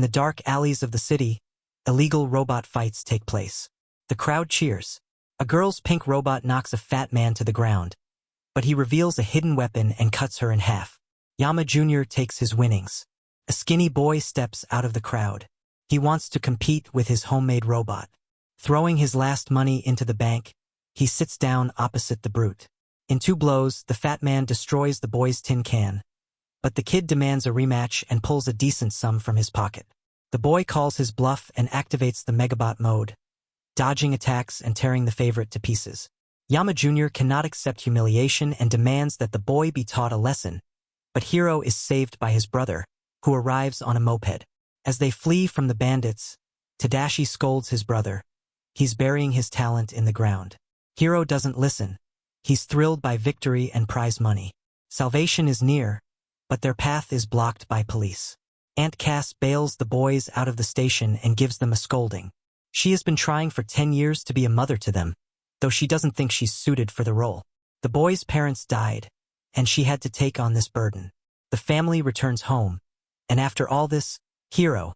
In the dark alleys of the city, illegal robot fights take place. The crowd cheers. A girl's pink robot knocks a fat man to the ground, but he reveals a hidden weapon and cuts her in half. Yama Jr. takes his winnings. A skinny boy steps out of the crowd. He wants to compete with his homemade robot. Throwing his last money into the bank, he sits down opposite the brute. In 2 blows, the fat man destroys the boy's tin can, but the kid demands a rematch and pulls a decent sum from his pocket. The boy calls his bluff and activates the Megabot mode, dodging attacks and tearing the favorite to pieces. Yama Jr. cannot accept humiliation and demands that the boy be taught a lesson, but Hiro is saved by his brother, who arrives on a moped. As they flee from the bandits, Tadashi scolds his brother. He's burying his talent in the ground. Hiro doesn't listen. He's thrilled by victory and prize money. Salvation is near, but their path is blocked by police. Aunt Cass bails the boys out of the station and gives them a scolding. She has been trying for 10 years to be a mother to them, though she doesn't think she's suited for the role. The boys' parents died, and she had to take on this burden. The family returns home, and after all this, Hiro,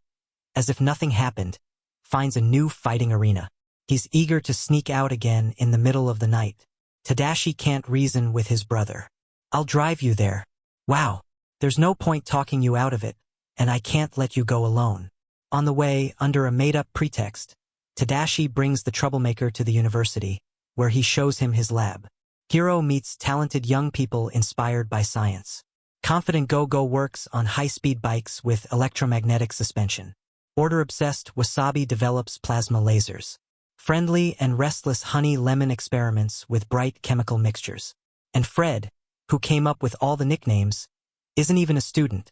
as if nothing happened, finds a new fighting arena. He's eager to sneak out again in the middle of the night. Tadashi can't reason with his brother. "I'll drive you there." "Wow, there's no point talking you out of it, and I can't let you go alone." On the way, under a made-up pretext, Tadashi brings the troublemaker to the university, where he shows him his lab. Hiro meets talented young people inspired by science. Confident Go-Go works on high-speed bikes with electromagnetic suspension. Order-obsessed Wasabi develops plasma lasers. Friendly and restless Honey Lemon experiments with bright chemical mixtures. And Fred, who came up with all the nicknames, isn't even a student,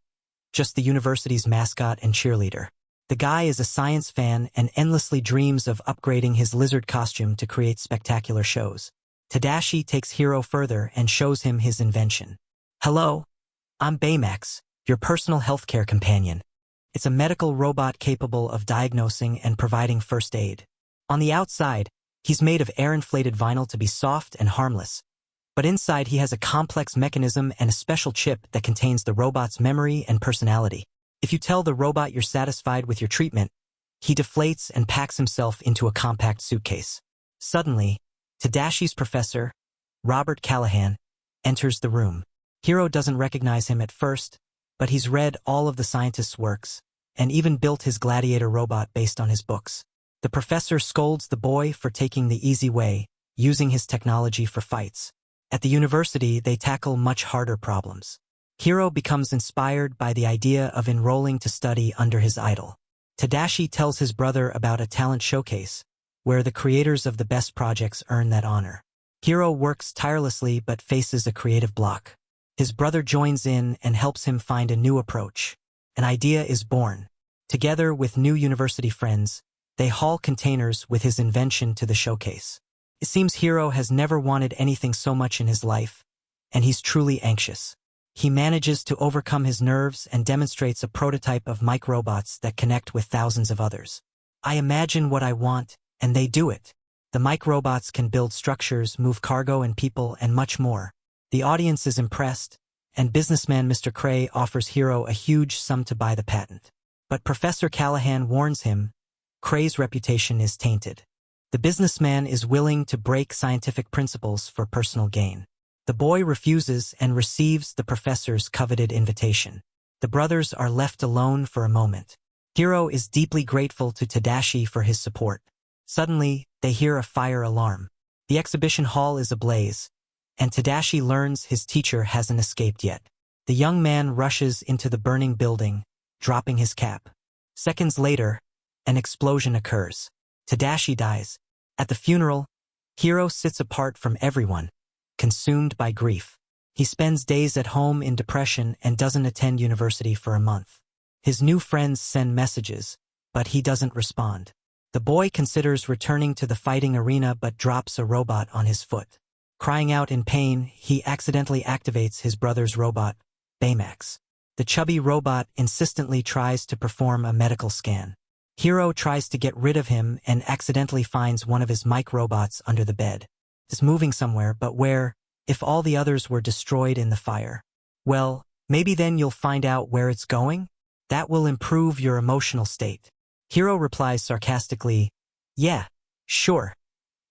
just the university's mascot and cheerleader. The guy is a science fan and endlessly dreams of upgrading his lizard costume to create spectacular shows. Tadashi takes Hiro further and shows him his invention. "Hello, I'm Baymax, your personal healthcare companion." It's a medical robot capable of diagnosing and providing first aid. On the outside, he's made of air-inflated vinyl to be soft and harmless, but inside he has a complex mechanism and a special chip that contains the robot's memory and personality. If you tell the robot you're satisfied with your treatment, he deflates and packs himself into a compact suitcase. Suddenly, Tadashi's professor, Robert Callahan, enters the room. Hiro doesn't recognize him at first, but he's read all of the scientist's works, and even built his gladiator robot based on his books. The professor scolds the boy for taking the easy way, using his technology for fights. At the university, they tackle much harder problems. Hiro becomes inspired by the idea of enrolling to study under his idol. Tadashi tells his brother about a talent showcase, where the creators of the best projects earn that honor. Hiro works tirelessly but faces a creative block. His brother joins in and helps him find a new approach. An idea is born. Together with new university friends, they haul containers with his invention to the showcase. It seems Hiro has never wanted anything so much in his life, and he's truly anxious. He manages to overcome his nerves and demonstrates a prototype of microbots that connect with thousands of others. "I imagine what I want, and they do it." The microbots can build structures, move cargo and people, and much more. The audience is impressed, and businessman Mr. Cray offers Hiro a huge sum to buy the patent. But Professor Callahan warns him, Cray's reputation is tainted. The businessman is willing to break scientific principles for personal gain. The boy refuses and receives the professor's coveted invitation. The brothers are left alone for a moment. Hiro is deeply grateful to Tadashi for his support. Suddenly, they hear a fire alarm. The exhibition hall is ablaze, and Tadashi learns his teacher hasn't escaped yet. The young man rushes into the burning building, dropping his cap. Seconds later, an explosion occurs. Tadashi dies. At the funeral, Hiro sits apart from everyone, consumed by grief. He spends days at home in depression and doesn't attend university for a month. His new friends send messages, but he doesn't respond. The boy considers returning to the fighting arena but drops a robot on his foot. Crying out in pain, he accidentally activates his brother's robot, Baymax. The chubby robot insistently tries to perform a medical scan. Hiro tries to get rid of him and accidentally finds one of his mic-robots under the bed. It's moving somewhere, but where, if all the others were destroyed in the fire? Well, maybe then you'll find out where it's going? That will improve your emotional state. Hiro replies sarcastically, yeah, sure.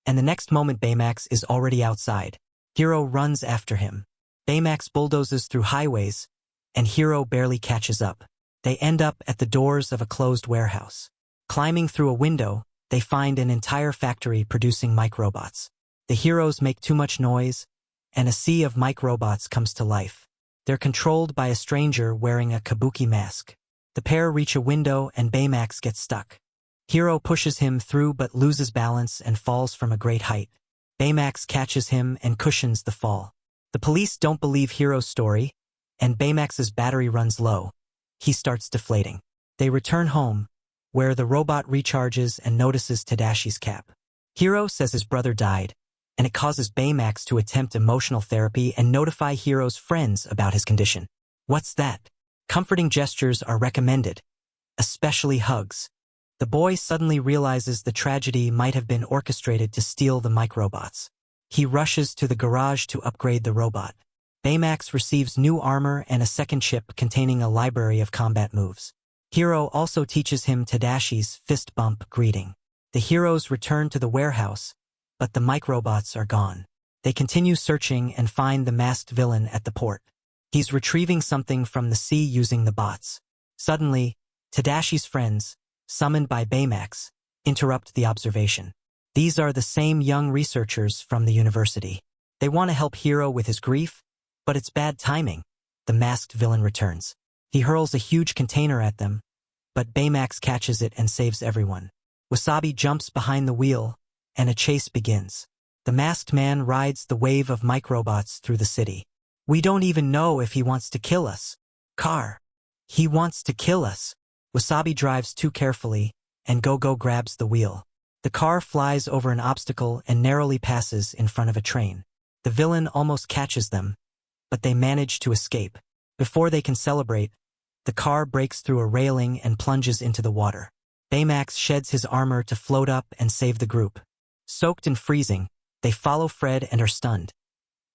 And the next moment Baymax is already outside. Hiro runs after him. Baymax bulldozes through highways, and Hiro barely catches up. They end up at the doors of a closed warehouse. Climbing through a window, they find an entire factory producing microbots. The heroes make too much noise, and a sea of microbots comes to life. They're controlled by a stranger wearing a kabuki mask. The pair reach a window and Baymax gets stuck. Hiro pushes him through but loses balance and falls from a great height. Baymax catches him and cushions the fall. The police don't believe Hiro's story, and Baymax's battery runs low. He starts deflating. They return home, where the robot recharges and notices Tadashi's cap. Hiro says his brother died, and it causes Baymax to attempt emotional therapy and notify Hiro's friends about his condition. What's that? Comforting gestures are recommended, especially hugs. The boy suddenly realizes the tragedy might have been orchestrated to steal the microbots. He rushes to the garage to upgrade the robot. Baymax receives new armor and a second chip containing a library of combat moves. Hiro also teaches him Tadashi's fist bump greeting. The heroes return to the warehouse, but the microbots are gone. They continue searching and find the masked villain at the port. He's retrieving something from the sea using the bots. Suddenly, Tadashi's friends, summoned by Baymax, interrupt the observation. These are the same young researchers from the university. They want to help Hiro with his grief, but it's bad timing. The masked villain returns. He hurls a huge container at them, but Baymax catches it and saves everyone. Wasabi jumps behind the wheel, and a chase begins. The masked man rides the wave of microbots through the city. We don't even know if he wants to kill us. Car. He wants to kill us. Wasabi drives too carefully, and Go-Go grabs the wheel. The car flies over an obstacle and narrowly passes in front of a train. The villain almost catches them, but they manage to escape. Before they can celebrate, the car breaks through a railing and plunges into the water. Baymax sheds his armor to float up and save the group. Soaked and freezing, they follow Fred and are stunned.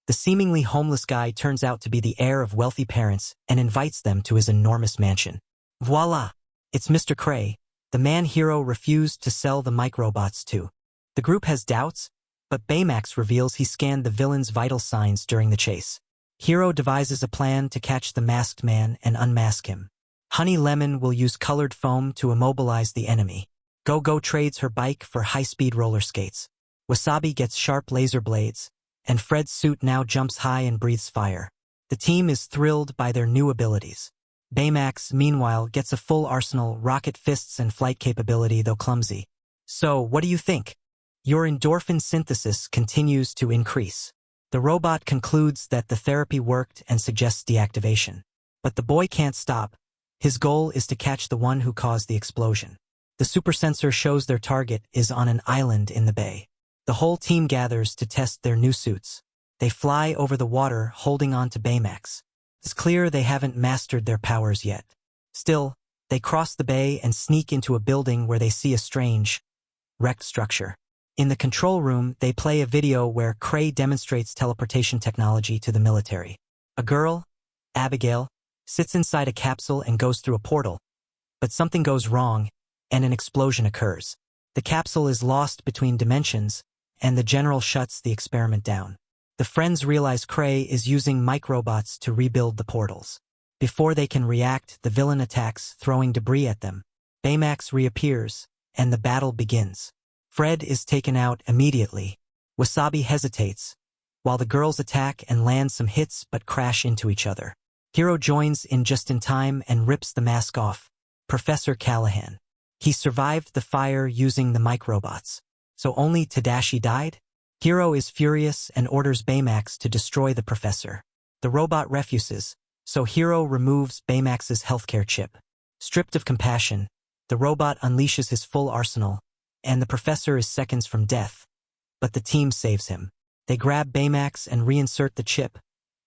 The seemingly homeless guy turns out to be the heir of wealthy parents and invites them to his enormous mansion. Voila! It's Mr. Cray, the man Hiro refused to sell the microbots to. The group has doubts, but Baymax reveals he scanned the villain's vital signs during the chase. Hiro devises a plan to catch the masked man and unmask him. Honey Lemon will use colored foam to immobilize the enemy. Go-Go trades her bike for high-speed roller skates. Wasabi gets sharp laser blades, and Fred's suit now jumps high and breathes fire. The team is thrilled by their new abilities. Baymax, meanwhile, gets a full arsenal, rocket fists and flight capability, though clumsy. So, what do you think? Your endorphin synthesis continues to increase. The robot concludes that the therapy worked and suggests deactivation. But the boy can't stop. His goal is to catch the one who caused the explosion. The supersensor shows their target is on an island in the bay. The whole team gathers to test their new suits. They fly over the water, holding on to Baymax. It's clear they haven't mastered their powers yet. Still, they cross the bay and sneak into a building where they see a strange, wrecked structure. In the control room, they play a video where Cray demonstrates teleportation technology to the military. A girl, Abigail, sits inside a capsule and goes through a portal. But something goes wrong, and an explosion occurs. The capsule is lost between dimensions, and the general shuts the experiment down. The friends realize Cray is using microbots to rebuild the portals. Before they can react, the villain attacks, throwing debris at them. Baymax reappears, and the battle begins. Fred is taken out immediately. Wasabi hesitates, while the girls attack and land some hits but crash into each other. Hiro joins in just in time and rips the mask off. Professor Callahan. He survived the fire using the microbots. So only Tadashi died? Hiro is furious and orders Baymax to destroy the professor. The robot refuses, so Hiro removes Baymax's healthcare chip. Stripped of compassion, the robot unleashes his full arsenal, and the professor is seconds from death. But the team saves him. They grab Baymax and reinsert the chip,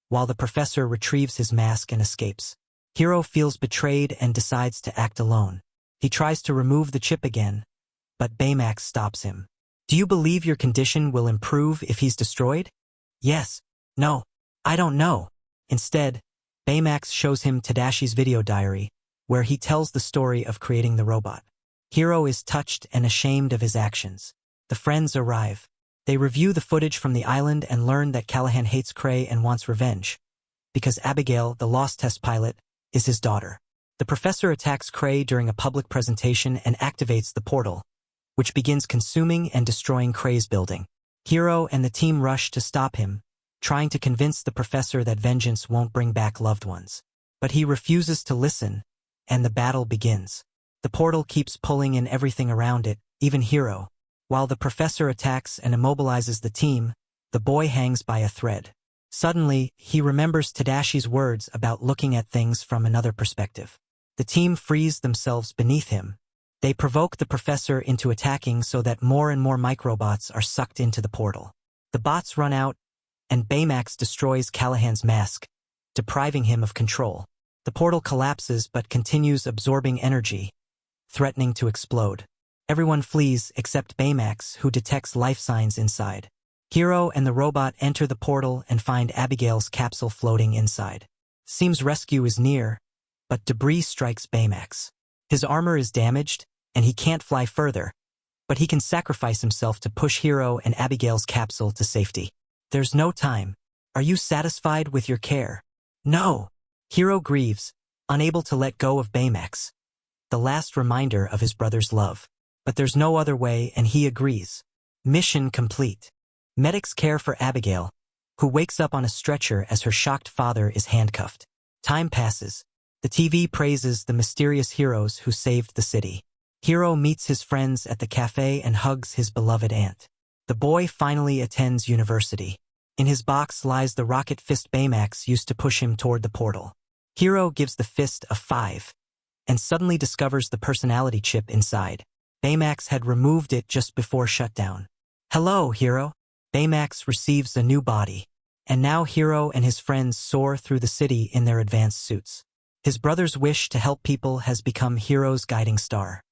while the professor retrieves his mask and escapes. Hiro feels betrayed and decides to act alone. He tries to remove the chip again, but Baymax stops him. Do you believe your condition will improve if he's destroyed? Yes. No. I don't know. Instead, Baymax shows him Tadashi's video diary, where he tells the story of creating the robot. Hiro is touched and ashamed of his actions. The friends arrive. They review the footage from the island and learn that Callahan hates Cray and wants revenge, because Abigail, the lost test pilot, is his daughter. The professor attacks Cray during a public presentation and activates the portal, which begins consuming and destroying Cray's building. Hiro and the team rush to stop him, trying to convince the professor that vengeance won't bring back loved ones. But he refuses to listen, and the battle begins. The portal keeps pulling in everything around it, even Hiro. While the professor attacks and immobilizes the team, the boy hangs by a thread. Suddenly, he remembers Tadashi's words about looking at things from another perspective. The team frees themselves beneath him. They provoke the professor into attacking so that more and more microbots are sucked into the portal. The bots run out, and Baymax destroys Callahan's mask, depriving him of control. The portal collapses but continues absorbing energy, threatening to explode. Everyone flees except Baymax, who detects life signs inside. Hiro and the robot enter the portal and find Abigail's capsule floating inside. Seems rescue is near, but debris strikes Baymax. His armor is damaged, and he can't fly further, but he can sacrifice himself to push Hiro and Abigail's capsule to safety. There's no time. Are you satisfied with your care? No. Hiro grieves, unable to let go of Baymax, the last reminder of his brother's love. But there's no other way, and he agrees. Mission complete. Medics care for Abigail, who wakes up on a stretcher as her shocked father is handcuffed. Time passes. The TV praises the mysterious heroes who saved the city. Hiro meets his friends at the cafe and hugs his beloved aunt. The boy finally attends university. In his box lies the rocket fist Baymax used to push him toward the portal. Hiro gives the fist a 5, and suddenly discovers the personality chip inside. Baymax had removed it just before shutdown. Hello, Hiro. Baymax receives a new body, and now Hiro and his friends soar through the city in their advanced suits. His brother's wish to help people has become Hiro's guiding star.